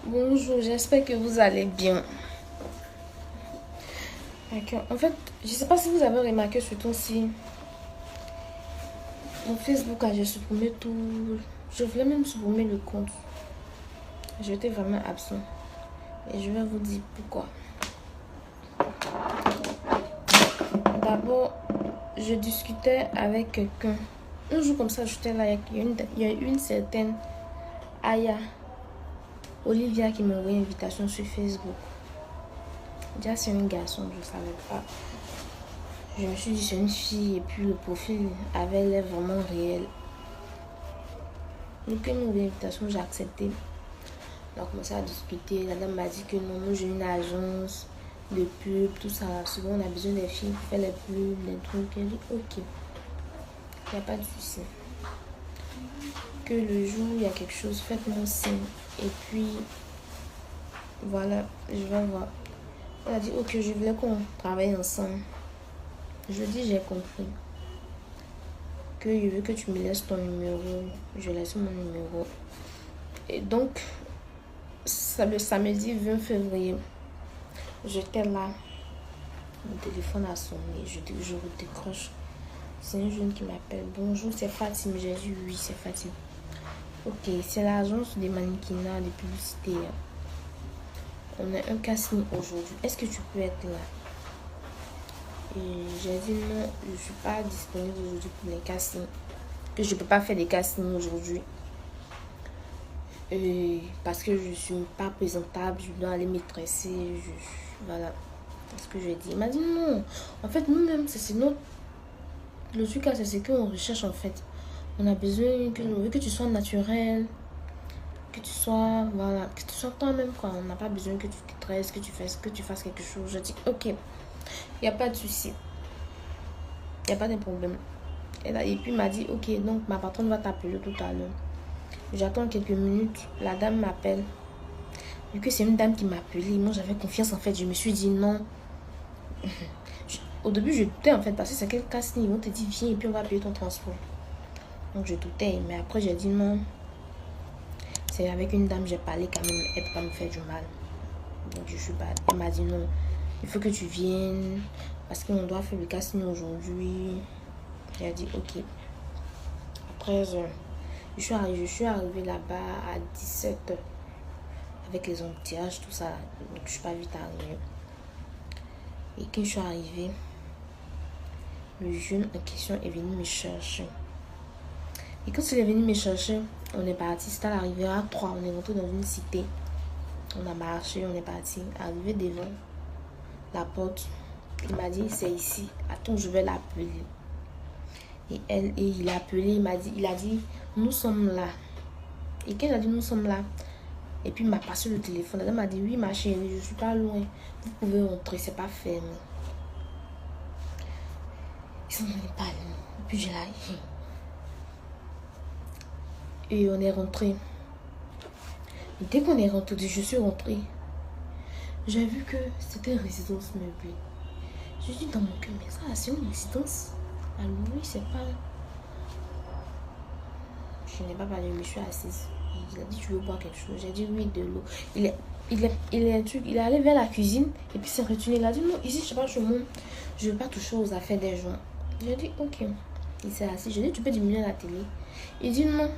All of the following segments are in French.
Bonjour, j'espère que vous allez bien. D'accord. En fait, je ne sais pas si vous avez remarqué sur ton site, mon Facebook, j'ai supprimé tout. Je voulais même supprimer le compte. J'étais vraiment absent. Et je vais vous dire pourquoi. D'abord, je discutais avec quelqu'un. Un jour comme ça, j'étais là, il y a une certaine Aya, Olivia qui m'a envoyé une invitation sur Facebook. Déjà, c'est un garçon, je ne savais pas. Je me suis dit, c'est une fille, et puis le profil avait l'air vraiment réel. Donc, quand il m'a envoyé l'invitation, j'ai accepté. On a commencé à discuter. La dame m'a dit que non, moi j'ai une agence de pub, tout ça. Souvent, on a besoin des filles pour faire les pubs, les trucs. Elle dit, ok, il n'y a pas de souci. Que le jour où il y a quelque chose, faites-moi signe. Et puis, voilà, je vais voir. Elle a dit, ok, je voulais qu'on travaille ensemble. Je dis, j'ai compris. Que je veux que tu me laisses ton numéro. Je laisse mon numéro. Et donc, le samedi 20 février, j'étais là. Mon téléphone a sonné. Je décroche. C'est un jeune qui m'appelle. Bonjour, c'est Fatim. J'ai dit oui, c'est Fatim. Ok, c'est l'agence des mannequinats, des publicités. On a un casting aujourd'hui. Est-ce que tu peux être là? Et j'ai dit non, je ne suis pas disponible aujourd'hui pour les castings. Que je ne peux pas faire des castings aujourd'hui. Parce que je ne suis pas présentable, je dois aller me tresser. Voilà. C'est ce que je dis. Il m'a dit non. En fait, nous-mêmes, c'est notre. Le truc, c'est ce qu'on recherche en fait. On a besoin que tu sois naturel. Que tu sois. Voilà. Que tu sois toi-même, quoi. On n'a pas besoin que tu te tresses, que tu fasses quelque chose. Je dis ok. Il n'y a pas de souci. Il n'y a pas de problème. Et puis il m'a dit ok, donc ma patronne va t'appeler tout à l'heure. J'attends quelques minutes. La dame m'appelle. Vu que c'est une dame qui m'a appelé, moi j'avais confiance en fait. Je me suis dit non. Au début je doutais en fait parce que c'est quel casting. Ils vont te dire viens et puis on va payer ton transport. Donc je doutais. Mais après j'ai dit non. C'est avec une dame j'ai parlé quand même. Elle peut pas me faire du mal. Donc je suis pas. Elle m'a dit non. Il faut que tu viennes. Parce qu'on doit faire le casting aujourd'hui. J'ai dit ok. Après je suis arrivée là-bas à 17h. Avec les embouteillages, tout ça. Donc je suis pas vite arrivée. Et quand je suis arrivée, le jeune en question est venu me chercher. Et quand il est venu me chercher, on est parti. C'était à l'arrivée à 3. On est rentré dans une cité. On a marché, on est parti. Arrivé devant la porte, il m'a dit c'est ici. Attends, je vais l'appeler. Et il a appelé, il a dit nous sommes là. Et quand il a dit nous sommes là, et puis il m'a passé le téléphone. La dame m'a dit oui ma chérie, je suis pas loin. Vous pouvez rentrer, c'est pas fermé. Ils sont venus parler. Et puis j'ai là. Et on est rentré. Et dès qu'on est rentré, je suis rentrée. J'ai vu que c'était une résidence meublée. Je dis dans mon cœur, mais ça, c'est une résidence. Alors oui, c'est pas. Je n'ai pas parlé, je me suis assise. Il a dit tu veux boire quelque chose? J'ai dit oui, de l'eau. Il est allé vers la cuisine et puis s'est retourné. Il a dit non, ici je sais pas, je monte. Je ne veux pas toucher aux affaires des gens. J'ai dit ok. Il s'est assis. J'ai dit tu peux diminuer la télé. Il dit non.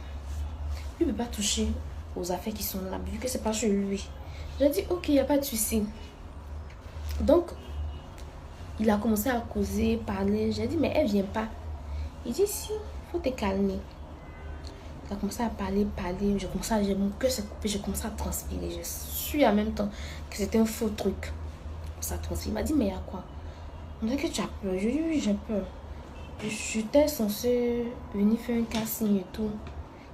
Lui ne peut pas toucher aux affaires qui sont là, vu que c'est pas chez lui. J'ai dit ok, il n'y a pas de souci. Donc, il a commencé à causer, parler. J'ai dit mais elle vient pas. Il dit si, faut te calmer. Il a commencé à parler. J'ai mon cœur s'est coupé, j'ai commencé à transpirer. Je suis en même temps que c'était un faux truc. Ça transpire. Il m'a dit mais il y a quoi? On dirait que tu as peur. Je lui ai dit oui, j'ai peur. J'étais censée venir faire un casting et tout.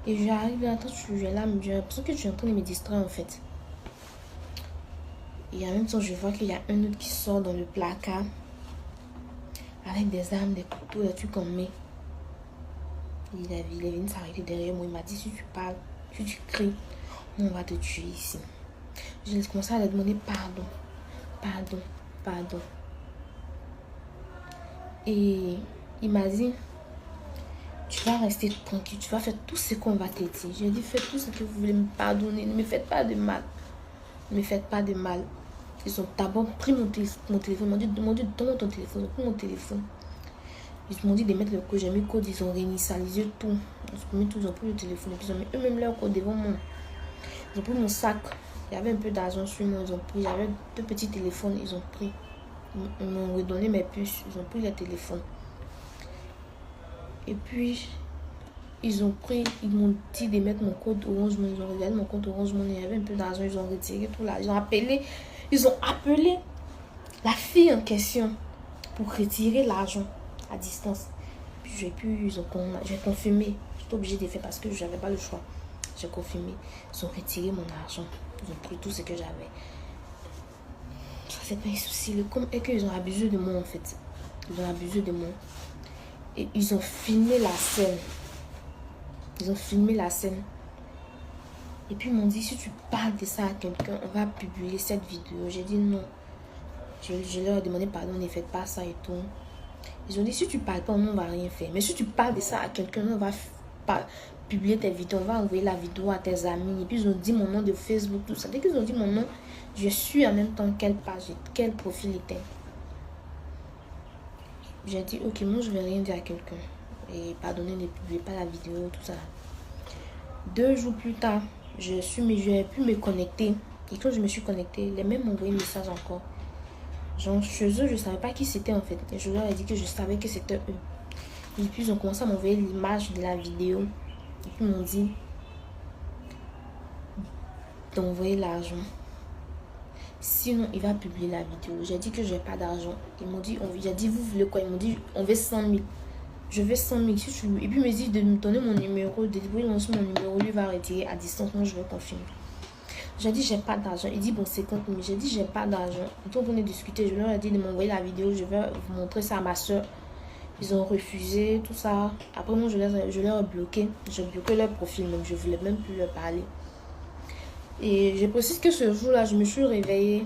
Et j'arrive là, tu es là, j'ai l'impression que tu es en train de me distraire en fait. Et en même temps, je vois qu'il y a un autre qui sort dans le placard avec des armes, des couteaux, des trucs qu'on met. Il est venu s'arrêter derrière moi. Il m'a dit si tu parles, si tu cries, on va te tuer ici. J'ai commencé à lui demander pardon. Et il m'a dit tu vas rester tranquille, tu vas faire tout ce qu'on va te dire. J'ai dit faites tout ce que vous voulez me pardonner, ne me faites pas de mal. Ne me faites pas de mal. Ils ont d'abord pris mon téléphone. Ils m'ont dit, donne-moi ton téléphone. Ils ont pris mon téléphone. Ils m'ont dit de mettre le code. J'ai mis le code. Ils ont réinitialisé tout. Ils ont pris le téléphone. Et puis ils ont mis eux-mêmes leur code devant moi. Ils ont pris mon sac. Il y avait un peu d'argent sur moi. Ils ont pris. J'avais 2 petits téléphones. Ils ont pris. Ils m'ont redonné mes puces. Ils ont pris les téléphones. Et puis, ils m'ont dit de mettre mon code Orange Money. Ils ont regardé mon code Orange Money. Il y avait un peu d'argent. Ils ont retiré tout là. Ils ont appelé la fille en question pour retirer l'argent à distance. Puis j'ai confirmé. J'étais obligée de faire parce que je n'avais pas le choix. J'ai confirmé. Ils ont retiré mon argent. Ils ont pris tout ce que j'avais. Ça, c'est pas un souci. Le com est qu'ils ont abusé de moi, en fait. Ils ont abusé de moi. Et ils ont filmé la scène. Ils ont filmé la scène. Et puis ils m'ont dit, si tu parles de ça à quelqu'un, on va publier cette vidéo. J'ai dit non. Je leur ai demandé pardon, ne faites pas ça et tout. Ils ont dit, si tu parles pas, on ne va rien faire. Mais si tu parles de ça à quelqu'un, on va publier tes vidéos. On va envoyer la vidéo à tes amis. Et puis ils ont dit mon nom de Facebook, tout ça. Dès qu'ils ont dit mon nom, je suis en même temps quelle page, quel profil était. J'ai dit, ok, moi je vais rien dire à quelqu'un. Et pardonnez, ne publiez pas la vidéo, tout ça. 2 jours plus tard, j'ai pu me connecter. Et quand je me suis connectée, les mêmes m'ont envoyé un message encore. Genre, chez eux, je ne savais pas qui c'était en fait. Et je leur ai dit que je savais que c'était eux. Et puis, ils ont commencé à m'envoyer l'image de la vidéo. Et puis, ils m'ont dit d'envoyer l'argent. Sinon, il va publier la vidéo. J'ai dit que je n'ai pas d'argent. Ils m'ont dit, j'ai dit, vous voulez quoi? Ils m'ont dit, on veut 100 000. Je veux 100 000. Si tu... Et puis, il me dit de me donner mon numéro. De débrouiller mon numéro. Lui va retirer à distance. Moi, je vais confirmer. J'ai dit, j'ai pas d'argent. Il dit, bon, 50 000. J'ai dit, j'ai pas d'argent. Donc, on est discuté. Je leur ai dit de m'envoyer la vidéo. Je vais vous montrer ça à ma soeur. Ils ont refusé, tout ça. Après, moi, je leur ai bloqué. J'ai bloqué leur profil. Même, je voulais même plus leur parler. Et je précise que ce jour-là, je me suis réveillée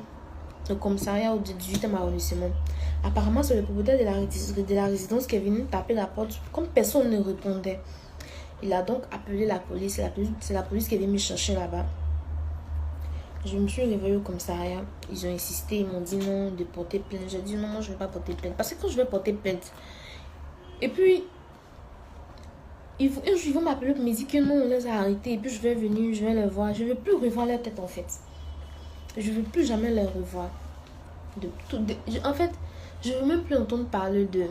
au commissariat au 18e arrondissement. Apparemment, c'est le propriétaire de la résidence qui est venu taper la porte. Comme personne ne répondait, il a donc appelé la police. C'est la police qui est venue me chercher là-bas. Je me suis réveillée au commissariat. Ils ont insisté, ils m'ont dit non, de porter plainte. J'ai dit non, moi je ne vais pas porter plainte. Parce que quand je vais porter plainte, et puis, ils vont m'appeler pour me dire que non, on les a arrêtés. Et puis je vais venir, je vais les voir. Je ne veux plus revoir leur tête en fait. Je ne veux plus jamais les revoir. En fait, je ne veux même plus entendre parler d'eux.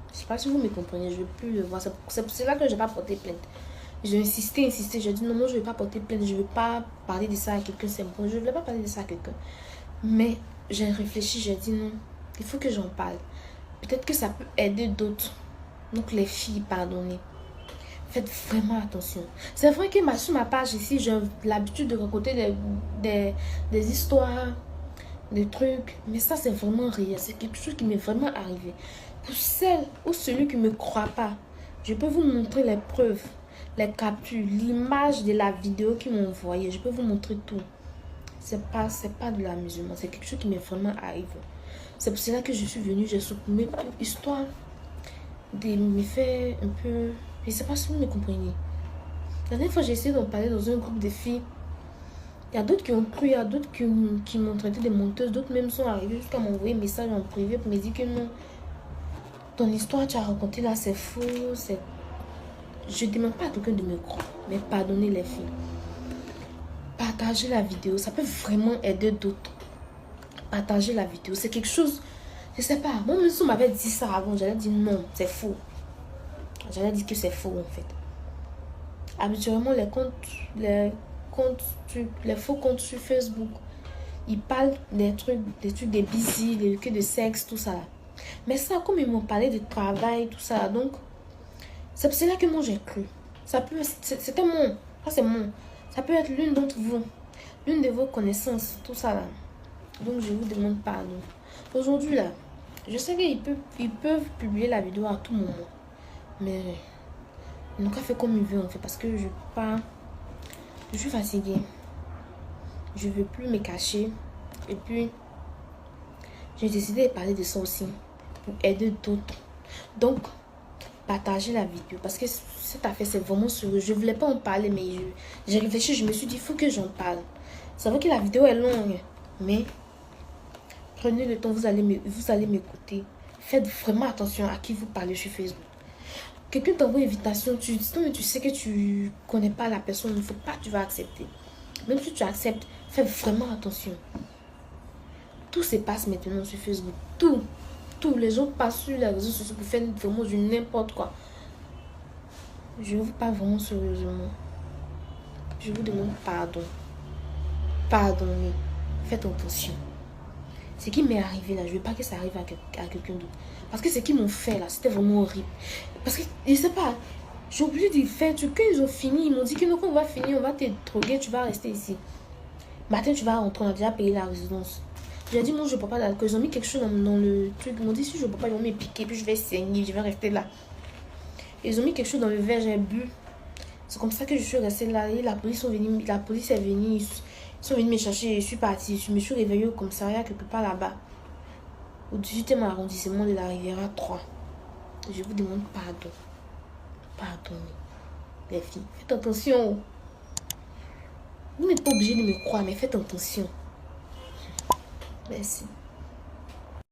Je ne sais pas si vous me comprenez, je ne veux plus le voir. C'est là que je n'ai pas porté plainte. J'ai insisté. J'ai dit non, moi je ne vais pas porter plainte. Je ne veux pas parler de ça à quelqu'un. C'est bon. Je ne voulais pas parler de ça à quelqu'un. Mais j'ai réfléchi, j'ai dit non, il faut que j'en parle. Peut-être que ça peut aider d'autres. Donc les filles, pardonnez. Faites vraiment attention. C'est vrai que sur ma page ici, j'ai l'habitude de raconter des histoires, des trucs. Mais ça, c'est vraiment réel. C'est quelque chose qui m'est vraiment arrivé. Pour celle ou celui qui ne me croit pas, je peux vous montrer les preuves, les captures, l'image de la vidéo qu'ils m'ont envoyée. Je peux vous montrer tout. C'est pas de l'amusement. C'est quelque chose qui m'est vraiment arrivé. C'est pour cela que je suis venue. J'ai supprimé histoire de me faire un peu... Je ne sais pas si vous me comprenez. La dernière fois, j'ai essayé d'en parler dans un groupe de filles. Il y a d'autres qui ont cru, il y a d'autres qui m'ont traité de menteuse. D'autres même sont arrivés jusqu'à m'envoyer un message en privé pour me dire que non. Ton histoire, tu as raconté là, c'est faux. Je ne demande pas à quelqu'un de me croire. Mais pardonnez les filles. Partagez la vidéo. Ça peut vraiment aider d'autres. Partagez la vidéo. C'est quelque chose... Je sais pas. Moi, même si on m'avait dit ça avant, j'allais dire non, c'est faux. J'allais dire que c'est faux en fait. Habituellement, les faux comptes sur Facebook, ils parlent des trucs de busy, des trucs de sexe, tout ça. Mais ça, comme ils m'ont parlé de travail, tout ça, donc, c'est là que moi j'ai cru. C'était mon, ça c'est mon. Ça peut être l'une d'entre vous, l'une de vos connaissances, tout ça là. Donc, je vous demande pardon. Aujourd'hui là, je sais qu'ils peuvent publier la vidéo à tout moment. Mais ils n'ont qu'à faire comme ils veulent en fait. Parce que je suis fatiguée. Je ne veux plus me cacher. Et puis, j'ai décidé de parler de ça aussi. Pour aider d'autres. Donc, partagez la vidéo. Parce que cette affaire, c'est vraiment sérieux. Je ne voulais pas en parler. Mais j'ai réfléchi. Je me suis dit, il faut que j'en parle. C'est vrai que la vidéo est longue, mais prenez le temps, vous allez m'écouter. Faites vraiment attention à qui vous parlez sur Facebook. Quelqu'un t'envoie une invitation, tu sais que tu connais pas la personne, il ne faut pas que tu vas accepter. Même si tu acceptes, fais vraiment attention. Tout se passe maintenant sur Facebook. Tout. Les gens passent sur les réseaux sociaux pour faire vraiment du n'importe quoi. Je vous parle vraiment sérieusement. Je vous demande pardon. Pardonnez. Faites attention. Ce qui m'est arrivé là, je ne veux pas que ça arrive à quelqu'un d'autre. Parce que ce qu'ils m'ont fait là, c'était vraiment horrible. Parce que, je ne sais pas, j'ai oublié de faire un truc. Quand ils ont fini, ils m'ont dit que non, quand on va finir, on va te droguer, tu vas rester ici. Matin, tu vas rentrer, on a déjà payé la résidence. J'ai dit non, je ne bois pas d'alcool. Ils ont mis quelque chose dans le truc. Ils m'ont dit si je ne bois pas, ils vont me piquer, puis je vais saigner, je vais rester là. Ils ont mis quelque chose dans le verre, j'ai bu. C'est comme ça que je suis restée là. Et la police est venue. Ils sont venus me chercher. Je suis partie. Je me suis réveillée au commissariat quelque part là-bas. Au 18e arrondissement de la Riviera 3. Je vous demande pardon. Pardonnez. Les filles, faites attention. Vous n'êtes pas obligés de me croire, mais faites attention. Merci.